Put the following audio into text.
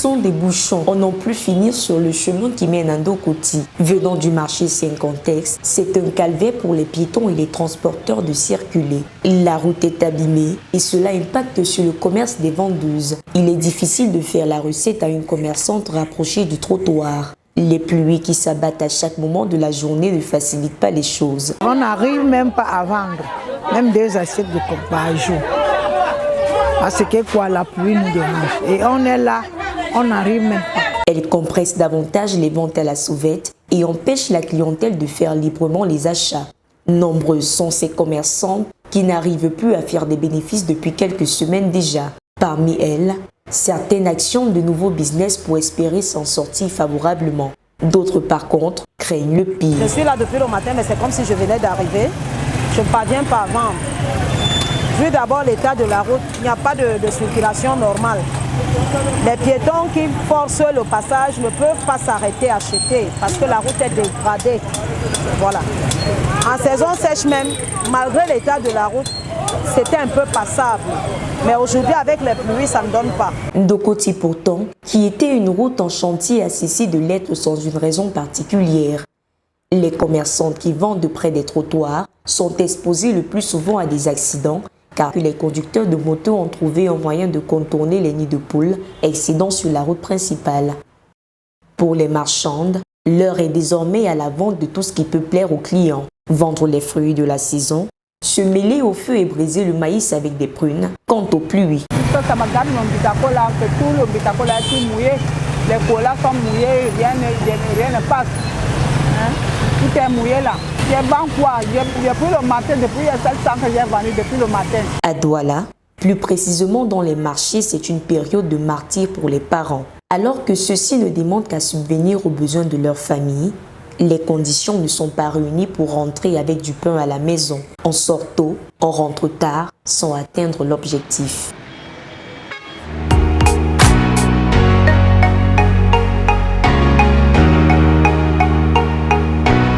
sont des bouchons. On n'en plus finir sur le chemin qui mène à Ndokoti. Venant du marché Saint-Contexte, c'est un calvaire pour les piétons et les transporteurs de circuler. La route est abîmée et cela impacte sur le commerce des vendeuses. Il est difficile de faire la recette à une commerçante rapprochée du trottoir. Les pluies qui s'abattent à chaque moment de la journée ne facilitent pas les choses. On n'arrive même pas à vendre, même 2 assiettes de coq par jour. Parce que quoi, la pluie nous dérange. Et on est là, on n'arrive même pas. Elle compresse davantage les ventes à la sauvette et empêche la clientèle de faire librement les achats. Nombreuses sont ces commerçantes qui n'arrivent plus à faire des bénéfices depuis quelques semaines déjà. Parmi elles, certaines actions de nouveaux business pour espérer s'en sortir favorablement. D'autres, par contre, craignent le pire. Je suis là depuis le matin, mais c'est comme si je venais d'arriver. Je ne parviens pas à vendre. Vu d'abord l'état de la route, il n'y a pas de circulation normale. Les piétons qui forcent le passage ne peuvent pas s'arrêter à acheter parce que la route est dégradée. Voilà. En saison sèche même, malgré l'état de la route, c'était un peu passable. Mais aujourd'hui, avec les pluies, ça ne donne pas. Ndokoti pourtant, qui était une route en chantier, a cessé de l'être sans une raison particulière. Les commerçantes qui vendent près des trottoirs sont exposées le plus souvent à des accidents car les conducteurs de moto ont trouvé un moyen de contourner les nids de poules existant sur la route principale. Pour les marchandes, l'heure est désormais à la vente de tout ce qui peut plaire aux clients. Vendre les fruits de la saison, se mêler au feu et briser le maïs avec des prunes. Quant aux pluies, Ça me garde mon bitacola, que tout le bitacola est tout mouillé. Les colas sont mouillés, rien ne passe. Hein? Tout est mouillé là. J'ai vendu quoi? J'ai pris le matin, depuis les 700 que j'ai vendu depuis le matin. À Douala, plus précisément dans les marchés, c'est une période de martyre pour les parents. Alors que ceux-ci ne demandent qu'à subvenir aux besoins de leur famille, les conditions ne sont pas réunies pour rentrer avec du pain à la maison. On sort tôt, on rentre tard, sans atteindre l'objectif.